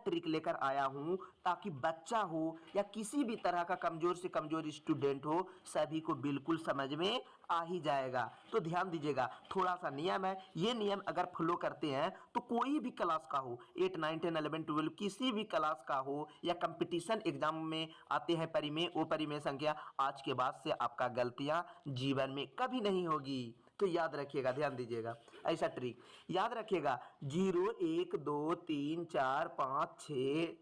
Trick लेकर आया हूं ताकि बच्चा हो या किसी भी तरह का कमजोर से कमजोर स्टूडेंट हो, सभी को बिल्कुल समझ में आ ही जाएगा। तो ध्यान दीजिएगा, थोड़ा सा नियम है, ये नियम अगर फॉलो करते हैं तो कोई भी क्लास का हो, 8 9 10 11 12 किसी भी क्लास का हो या कंपटीशन एग्जाम में आते हैं परिमेय ओ परिमेय संख्या, आज के बाद से आपका गलतियां जीवन में कभी नहीं होगी। तो याद रखिएगा, ध्यान दीजिएगा, ऐसा ट्रिक याद रखिएगा, 0 1 2 3 4 5 6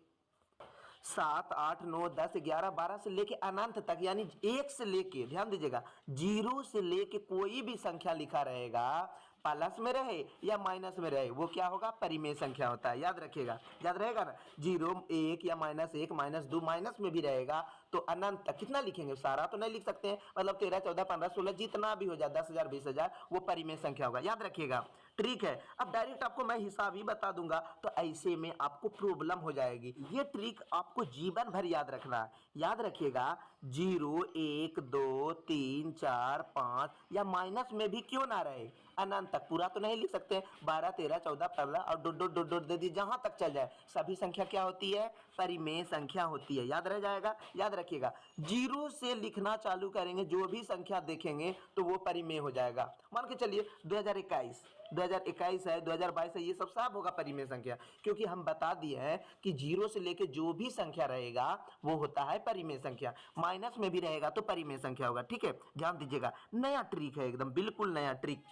7 8 9 10 11 12 से लेके अनंत तक, यानी 1 से लेके, ध्यान दीजिएगा, 0 से लेके कोई भी संख्या लिखा रहेगा, प्लस में रहे या माइनस में रहे, वो क्या होगा, परिमेय संख्या होता है। याद रखिएगा, याद रहेगा ना, 0 1 या -1 -2 माइनस में भी रहेगा तो अनंत तक कितना लिखेंगे, सारा तो नहीं लिख सकते हैं, मतलब 13 14 15 16 जितना भी हो जाए, 10,000 20,000, वो परिमेय संख्या होगा। याद रखिएगा, ट्रिक है। अब डायरेक्ट आपको मैं हिसाब ही बता दूंगा तो ऐसे में आपको प्रॉब्लम हो जाएगी। ये ट्रिक आपको जीवन भर याद रखना है। याद रखिएगा, 0 1 2 3 4 5 या माइनस में भी क्यों ना रहे, अनंत तक, पूरा तो नहीं लिख सकते, 12 13 14 15 और डॉट डॉट डॉट डॉट दे दी, जहां तक चल जाए, सभी संख्या क्या होती है, परिमेय संख्या होती है। याद रह जाएगा, याद रखिएगा, 0 से लिखना चालू करेंगे, जो भी संख्या देखेंगे तो वो परिमेय हो जाएगा। मान के चलिए 2021 है, 2022 है, ये सब होगा परिमेय संख्या, क्योंकि हम बता दिए हैं कि 0 से लेके जो भी संख्या रहेगा वो होता है परिमेय संख्या, माइनस में भी रहेगा तो परिमेय संख्या होगा। ठीक है, ध्यान दीजिएगा, नया ट्रिक है, एकदम बिल्कुल नया ट्रिक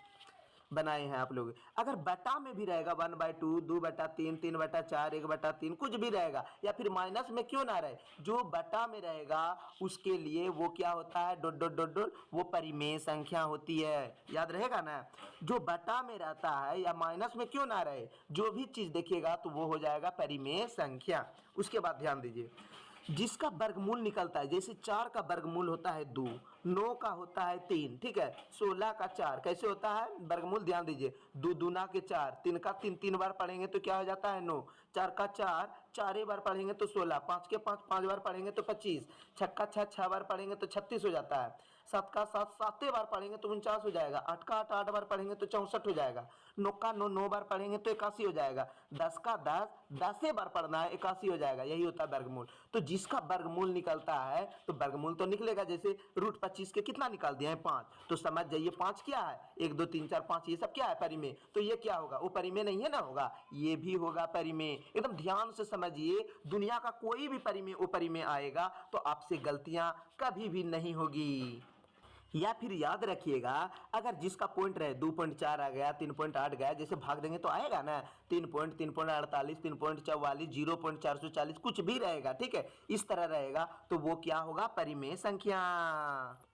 बनाए हैं आप लोग। अगर बटा में भी रहेगा 1/2 2/3 3/4 1/3 कुछ भी रहेगा, या फिर माइनस में क्यों ना रहे, जो बटा में रहेगा उसके लिए वो क्या होता है, डॉट डॉट डॉट डॉट, वो परिमेय संख्या होती है। याद रहेगा ना, जो बटा में रहता है या माइनस में क्यों ना रहे, जो भी चीज देखिएगा तो वो हो जाएगा परिमेय संख्या। उसके बाद ध्यान दीजिए, जिसका वर्गमूल निकलता है, जैसे 4 का वर्गमूल होता है 2, 9 का होता है 3, ठीक है, 16 का 4, कैसे होता है वर्गमूल, ध्यान दीजिए, 2 दूना के 4, 3 का 3 3 बार पढ़ेंगे तो क्या हो जाता है 9, 4 का 4 4 बार पढ़ेंगे तो 16, 5 के 5 5 बार पढ़ेंगे तो 25, 6 का 6 6 बार पढ़ेंगे तो 36 हो जाता है, 7 का 7 7 बार पढ़ेंगे तो 49 हो जाएगा, 8 का 8 8 बार पढ़ेंगे तो 64 हो जाएगा, 9 का 9 9 बार पढ़ेंगे तो 81 हो जाएगा, 10 का 10 10 बार पढ़ना है 81 हो जाएगा। यही होता है वर्गमूल। तो जिसका वर्गमूल निकलता है तो वर्गमूल तो निकलेगा, जैसे √25 के कितना निकाल दिया है 5, तो समझ जाइए 5 क्या है, 1 2 3 4 5, ये सब क्या है परिमेय, तो ये क्या होगा, वो परिमेय नहीं है ना, होगा, ये भी होगा परिमेय। एकदम ध्यान से समझिए, दुनिया का कोई भी परिमेय वो परिमेय आएगा तो आपसे गलतियां कभी भी नहीं होगी। या फिर याद रखिएगा, अगर जिसका पॉइंट रहे 2.4 आ गया, 3.8 गया, जैसे भाग देंगे तो आएगा ना, 3.48 3.44 0.440 कुछ भी रहेगा, ठीक है, इस तरह रहेगा तो वो क्या होगा, परिमेय संख्या।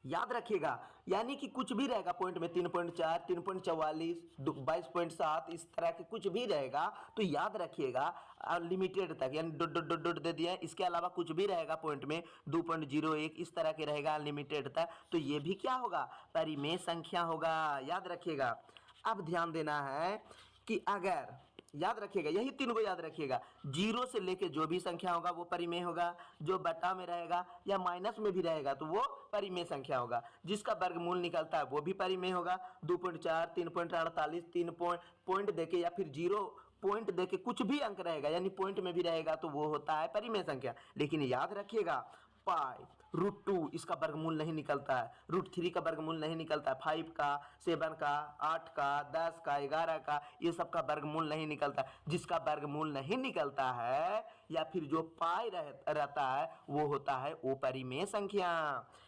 याद रखिएगा, यानी कि कुछ भी रहेगा पॉइंट में, 3.4 3.44 22.7, इस तरह के कुछ भी रहेगा तो याद रखिएगा लिमिटेड तक, यानी डॉट डॉट डॉट डॉट दे दिया है, इसके अलावा कुछ भी रहेगा पॉइंट में 2.01 इस तरह के रहेगा अनलिमिटेड तक, तो ये भी क्या होगा, परिमेय संख्या होगा। याद रखिएगा। अब ध्यान देना है कि अगर, याद रखिएगा, यही 3 को याद रखिएगा, 0 से लेके जो भी संख्या होगा वो परिमेय होगा, जो बटा में रहेगा या माइनस में भी रहेगा तो वो परिमेय संख्या होगा, जिसका वर्गमूल निकलता है वो भी परिमेय होगा, 2.4 3.48 3 पॉइंट देके या फिर 0 पॉइंट देके कुछ भी अंक रहेगा, यानी पॉइंट में भी रहेगा तो वो होता है परिमेय संख्या। लेकिन याद रखिएगा, पाई √2 इसका वर्गमूल नहीं निकलता है, √3 का वर्गमूल नहीं निकलता है, 5 का 7 का 8 का 10 का 11 का, ये सब का वर्गमूल नहीं निकलता। जिसका वर्गमूल नहीं निकलता है या फिर जो पाई रहता है वो होता है वो परिमेय संख्या।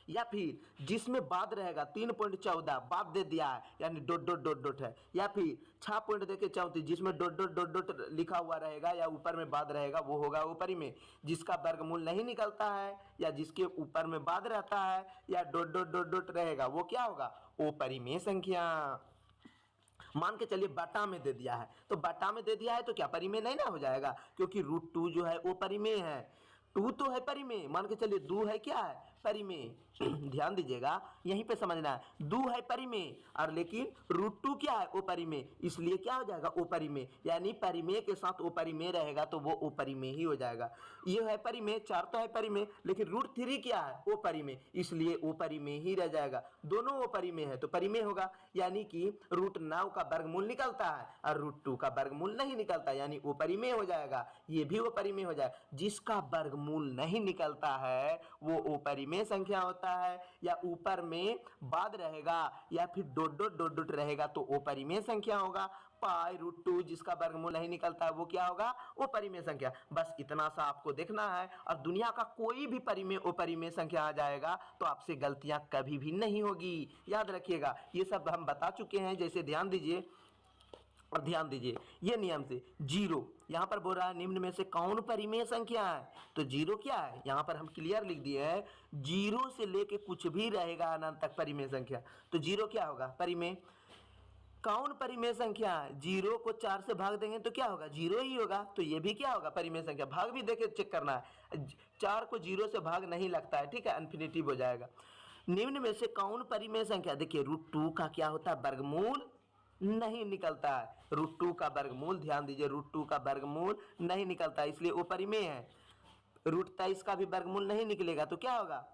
या फिर जिसमें बाद रहेगा 3.14 बाद दे दिया है, यानी डॉट डॉट डॉट डॉट है, या फिर 6 पॉइंट देके 34 जिसमें डॉट डॉट डॉट डॉट लिखा हुआ रहेगा या ऊपर में बाद रहेगा वो होगा वो परिमेय। जिसका वर्गमूल नहीं निकलता है या जिसके ऊपर में बाद रहता है या डॉट डॉट डॉट डॉट रहेगा वो क्या होगा, वो परिमेय संख्या। मान के चलिए बटा में दे दिया है, तो बटा में दे दिया है तो क्या परिमेय नहीं ना हो जाएगा, क्योंकि √2 जो है वो परिमेय है। टू तो है परिमेय, मान के चलिए दो है क्या है परिमेय। ध्यान दीजिएगा यहीं पे समझना है, दो है परिमेय और लेकिन √2 क्या है अपरिमेय, इसलिए क्या हो जाएगा अपरिमेय, यानी परिमेय के साथ अपरिमेय रहेगा तो वो अपरिमेय ही हो जाएगा। ये है परिमेय, 4 तो है परिमेय, लेकिन √3 क्या है अपरिमेय, इसलिए अपरिमेय ही रह जाएगा। दोनों अपरिमेय है तो परिमेय होगा, यानी कि √9 का वर्गमूल निकलता है और √2 का वर्गमूल नहीं निकलता, यानी अपरिमेय हो जाएगा। ये भी अपरिमेय हो जाएगा। जिसका वर्गमूल नहीं निकलता है वो अपरिमेय संख्या होता है, या ऊपर में बाद रहेगा या फिर डॉट डॉट डॉट डॉट रहेगा तो अपरिमेय संख्या होगा। पाई √2 जिसका वर्गमूल नहीं निकलता है वो क्या होगा अपरिमेय संख्या। बस इतना सा आपको देखना है और दुनिया का कोई भी परिमेय अपरिमेय संख्या आ जाएगा तो आपसे गलतियां कभी भी नहीं होगी, याद रखिएगा। ये सब हम बता चुके हैं, जैसे ध्यान दीजिए और ध्यान दीजिए ये नियम से जीरो यहाँ पर बोल रहा है निम्न में से कौन परिमेय संख्या है, तो जीरो क्या है यहाँ पर हम क्लियर लिख दिए हैं, जीरो से लेके कुछ भी रहेगा अनंत तक परिमेय संख्या, तो जीरो क्या होगा परिमेय। कौन परिमेय संख्या है, जीरो को 4 से भाग देंगे तो क्या होगा जीरो ही होगा, तो ये भी क्या होगा परिमेय संख्या। भाग भी देखे चेक करना है, 4 को 0 से भाग नहीं लगता है, ठीक है, इन्फिनिटिव हो जाएगा। निम्न में से कौन परिमेय संख्या, देखिए √2 का क्या होता है वर्गमूल नहीं निकलता है, √2 का वर्गमूल, ध्यान दीजिए √2 का वर्गमूल नहीं निकलता है इसलिए वो परिमेय है। √23 का भी वर्गमूल नहीं निकलेगा तो क्या होगा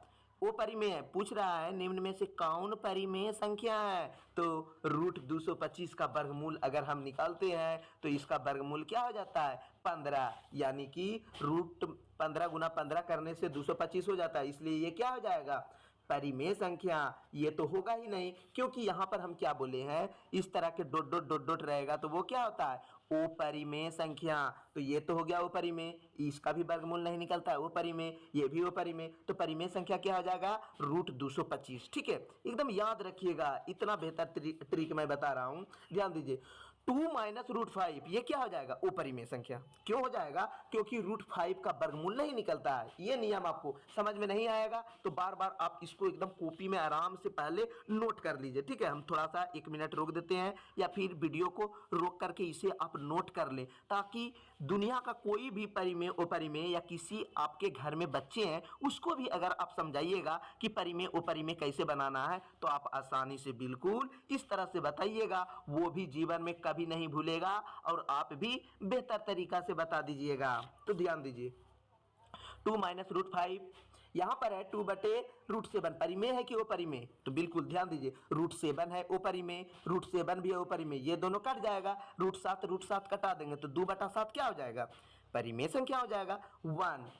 वो परिमेय है। पूछ रहा है निम्न में से कौन परिमेय संख्या है, तो √225 का वर्गमूल अगर हम निकालते हैं तो इसका वर्गमूल क्या हो जाता है 15, यानी कि √15 गुना 15 करने से 225 हो जाता है, इसलिए ये क्या हो जाएगा परिमेय संख्या। ये तो होगा ही नहीं, क्योंकि यहाँ पर हम क्या बोले हैं इस तरह के डॉट डॉट डॉट डॉट रहेगा तो वो क्या होता है अपरिमेय संख्या। तो ये तो हो गया अपरिमेय, इसका भी वर्गमूल नहीं निकलता है अपरिमेय, ये भी अपरिमेय, तो परिमेय संख्या क्या हो जाएगा √225। ठीक है, एकदम याद रखिएगा, इतना बेहतर ट्रिक मैं बता रहा हूँ, ध्यान दीजिए। 2 - √5 ये क्या हो जाएगा अपरिमेय संख्या। क्यों हो जाएगा, क्योंकि √5 का वर्गमूल नहीं निकलता है। ये नियम आपको समझ में नहीं आएगा तो बार बार आप इसको एकदम कॉपी में आराम से पहले नोट कर लीजिए, ठीक है। हम थोड़ा सा 1 मिनट रोक देते हैं या फिर वीडियो को रोक करके इसे आप नोट कर लें, ताकि दुनिया का कोई भी परिमेय अपरिमेय या किसी आपके घर में बच्चे हैं उसको भी अगर आप समझाइएगा कि परिमेय अपरिमेय कैसे बनाना है तो आप आसानी से बिल्कुल इस तरह से बताइएगा, वो भी जीवन में कभी नहीं भूलेगा और आप भी बेहतर तरीका से बता दीजिएगा। तो ध्यान दीजिए 2 - √5 यहाँ पर है 2/√7 परिमेय है कि अपरिमेय, तो बिल्कुल ध्यान दीजिए √7 है अपरिमेय, √7 भी है अपरिमेय, ये दोनों कट जाएगा, √7 कटा देंगे तो 2/7 क्या हो जाएगा परिमेय संख्या हो जाएगा।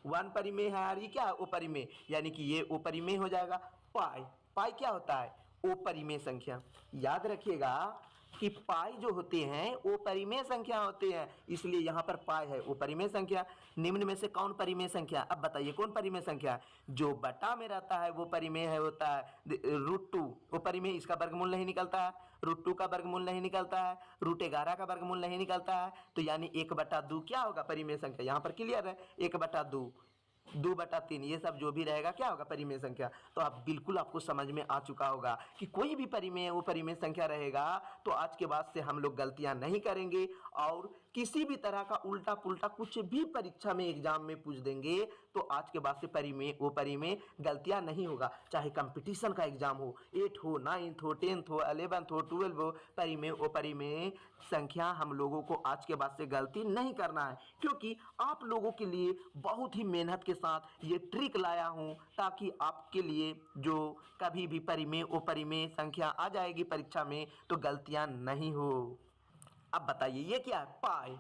1 परिमेय है और ये क्या है अपरिमेय, यानी कि ये अपरिमेय हो जाएगा। पाई क्या होता है अपरिमेय संख्या। याद रखिएगा कि पाई जो होते हैं वो परिमेय संख्या होते हैं, इसलिए यहाँ पर पाई है वो परिमेय संख्या। निम्न में से कौन परिमेय संख्या, अब बताइए कौन परिमेय संख्या, जो बटा में रहता है वो परिमेय है होता है। √2 वो परिमेय, इसका वर्गमूल नहीं निकलता है, √2 का वर्गमूल नहीं निकलता है, √11 का वर्गमूल नहीं निकलता है, तो यानी 1/2 क्या होगा परिमेय संख्या। यहाँ पर क्लियर है 1/2, 2/3 ये सब जो भी रहेगा क्या होगा परिमेय संख्या। तो आप बिल्कुल आपको समझ में आ चुका होगा कि कोई भी परिमेय वो परिमेय संख्या रहेगा तो आज के बाद से हम लोग गलतियां नहीं करेंगे और किसी भी तरह का उल्टा पुल्टा कुछ भी परीक्षा में एग्जाम में पूछ देंगे तो आज के बाद से परिमेय वो परिमेय गलतियां नहीं होगा। चाहे कंपटीशन का एग्जाम हो, 8 हो, 9th हो, 10th हो, 11th हो, 12 हो, परिमेय वो परिमेय संख्या हम लोगों को आज के बाद से गलती नहीं करना है, क्योंकि आप लोगों के लिए बहुत ही मेहनत के साथ ये ट्रिक लाया हूं ताकि आपके लिए जो कभी भी परिमेय वो परिमेय संख्या आ जाएगी परीक्षा में तो गलतियां नहीं हो। अब बताइए ये क्या है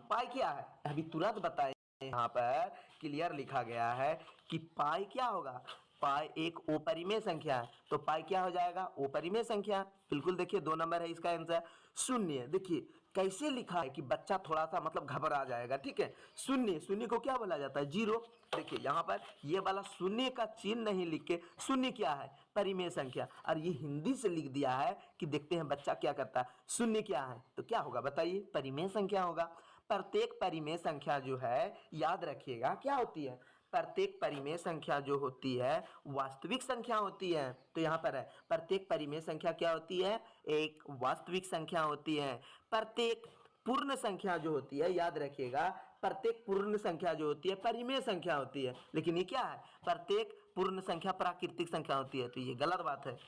पाई क्या है, अभी तुरंत बताइए। यहाँ पर क्लियर लिखा गया है कि पाई क्या होगा, पाई एक अपरिमेय संख्या है, तो पाई क्या हो जाएगा अपरिमेय संख्या। बिल्कुल देखिए 2 नंबर है इसका आंसर। शून्य देखिए कैसे लिखा है कि बच्चा थोड़ा सा मतलब घबरा जाएगा, ठीक है। शून्य को क्या बोला जाता है जीरो। देखिए यहाँ पर ये वाला शून्य का चिन्ह नहीं लिख के शून्य क्या है परिमेय संख्या, और ये हिंदी से लिख दिया है कि देखते हैं बच्चा क्या करता है। शून्य क्या है तो क्या होगा बताइए परिमेय संख्या होगा। प्रत्येक परिमेय संख्या जो है याद रखिएगा क्या होती है, प्रत्येक परिमेय संख्या जो होती है वास्तविक संख्या होती है। तो यहाँ पर है प्रत्येक परिमेय संख्या क्या होती है एक वास्तविक संख्या होती है। प्रत्येक पूर्ण संख्या जो होती है याद रखिएगा प्रत्येक पूर्ण संख्या जो होती है परिमेय संख्या होती है, लेकिन ये क्या है, प्रत्येक पूर्ण संख्या प्राकृतिक संख्या होती है, तो ये गलत बात है।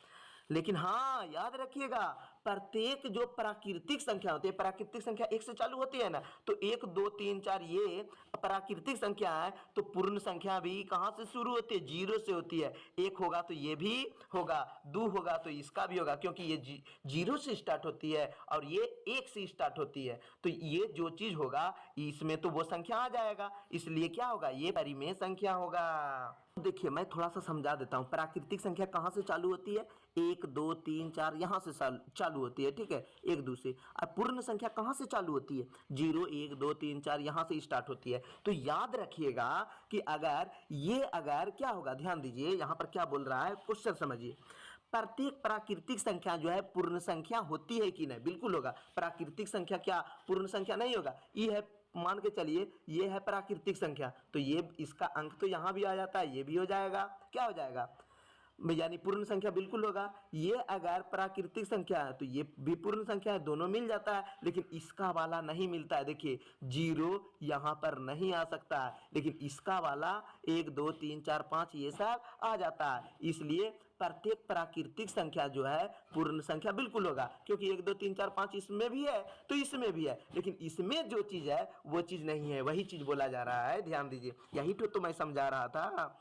लेकिन हाँ याद रखिएगा, प्रत्येक जो प्राकृतिक संख्या होती है, प्राकृतिक संख्या एक से चालू होती है ना, तो 1 2 3 4 ये प्राकृतिक संख्या है, तो पूर्ण संख्या भी कहाँ से शुरू होती है, 0 से होती है। 1 होगा तो ये भी होगा, 2 होगा तो इसका भी होगा, क्योंकि ये 0 से स्टार्ट होती है और ये 1 से स्टार्ट होती है, तो ये जो चीज होगा इसमें तो वो संख्या आ जाएगा, इसलिए क्या होगा, ये परिमेय संख्या होगा। देखिए मैं थोड़ा सा समझा देता हूँ, प्राकृतिक संख्या कहाँ से चालू होती है, 1 2 3 4 यहाँ से चालू होती है, ठीक है, 1 2 से। और पूर्ण संख्या कहाँ से चालू होती है, 0 1 2 3 4 यहाँ से स्टार्ट होती है। तो याद रखिएगा कि अगर क्या होगा, ध्यान दीजिए यहाँ पर क्या बोल रहा है, क्वेश्चन समझिए। प्रत्येक प्राकृतिक संख्या जो है पूर्ण संख्या होती है कि नहीं, बिल्कुल होगा। प्राकृतिक संख्या क्या पूर्ण संख्या नहीं होगा, ये है, मान के चलिए ये है प्राकृतिक संख्या, तो ये इसका अंक तो यहाँ भी आ जाता है, ये भी हो जाएगा, क्या हो जाएगा, यानी पूर्ण संख्या बिल्कुल होगा। ये अगर प्राकृतिक संख्या है तो ये भी पूर्ण संख्या है, दोनों मिल जाता है, लेकिन इसका वाला नहीं मिलता है। देखिए 0 यहाँ पर नहीं आ सकता है, लेकिन इसका वाला 1 2 3 4 5 ये सब आ जाता है, इसलिए प्रत्येक प्राकृतिक संख्या जो है पूर्ण संख्या बिल्कुल होगा, क्योंकि 1 2 3 4 5 इसमें भी है तो इसमें भी है, लेकिन इसमें जो चीज है वो चीज नहीं है, वही चीज बोला जा रहा है, ध्यान दीजिए। यही तो मैं समझा रहा था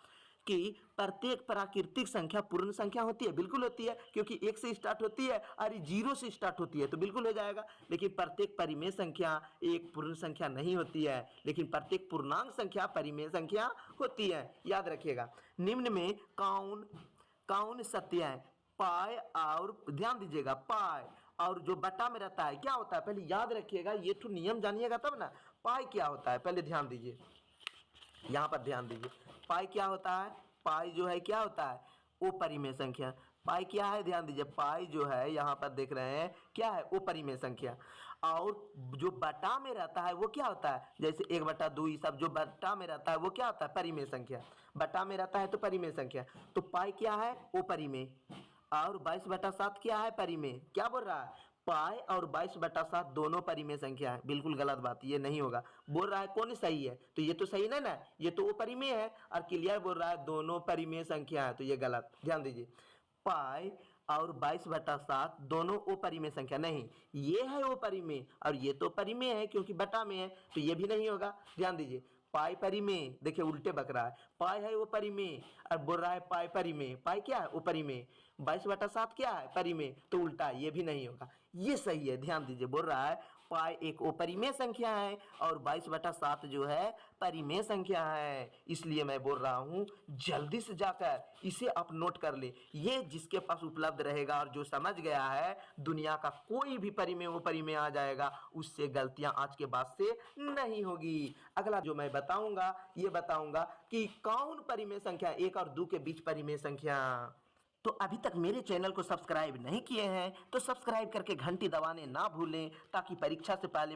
कि प्रत्येक प्राकृतिक संख्या पूर्ण संख्या होती है, बिल्कुल होती है, क्योंकि 1 से स्टार्ट होती है और 0 से स्टार्ट होती है, तो बिल्कुल हो जाएगा। लेकिन प्रत्येक परिमेय संख्या एक पूर्ण संख्या नहीं होती है, लेकिन प्रत्येक पूर्णांक संख्या परिमेय संख्या होती है, याद रखिएगा। निम्न में कौन सत्य है, पाई और ध्यान दीजिएगा, पाई और जो बटा में रहता है क्या होता है, पहले याद रखिएगा, ये तो नियम जानिएगा तब ना। पाई क्या होता है पहले ध्यान दीजिए, यहाँ पर ध्यान दीजिए, पाई क्या होता है, पाई जो है क्या होता है, वो परिमेय संख्या। पाई क्या है, ध्यान दीजिए, पाई जो है यहाँ पर देख रहे हैं क्या है, वो परिमेय संख्या। और जो बटा में रहता है वो क्या होता है, जैसे 1/2 ये सब जो बटा में रहता है वो क्या होता है, परिमेय संख्या। बटा में रहता है तो परिमेय संख्या, तो पाई क्या है, वो परिमेय। और 22/7 क्या है, परिमेय। क्या बोल रहा है, पाई और 22/7 दोनों परिमेय संख्या है, बिल्कुल गलत बात, ये नहीं होगा। बोल रहा है कौन सही है, तो ये तो सही नहीं ना, ये तो वो परिमेय है, और क्लियर बोल रहा है दोनों परिमेय संख्या है, तो ये गलत, ध्यान दीजिए। पाई और 22/7 दोनों वो परिमेय संख्या नहीं, ये है वो परिमेय और ये तो परिमेय है क्योंकि बटा में है, तो ये भी नहीं होगा, ध्यान दीजिए। पाई परिमेय, देखिए उल्टे बक रहा है, पाई है वो परिमेय और बोल रहा है पाई परिमेय। पाई क्या है, वो परिमेय। 22/7 क्या है, परिमेय, तो उल्टा, ये भी नहीं होगा, ये सही है, ध्यान दीजिए। बोल रहा है पाई एक अपरिमेय संख्या है और 22/7 जो है परिमेय संख्या है, इसलिए मैं बोल रहा हूँ जल्दी से जाकर इसे आप नोट कर ले। ये जिसके पास उपलब्ध रहेगा और जो समझ गया है दुनिया का कोई भी परिमेय अपरिमेय आ जाएगा, उससे गलतियां आज के बाद से नहीं होगी। अगला जो मैं बताऊंगा ये बताऊंगा कि कौन परिमेय संख्या, 1 और 2 के बीच परिमेय संख्या। तो अभी तक मेरे चैनल को सब्सक्राइब नहीं किए हैं तो सब्सक्राइब करके घंटी दबाने ना भूलें, ताकि परीक्षा से पहले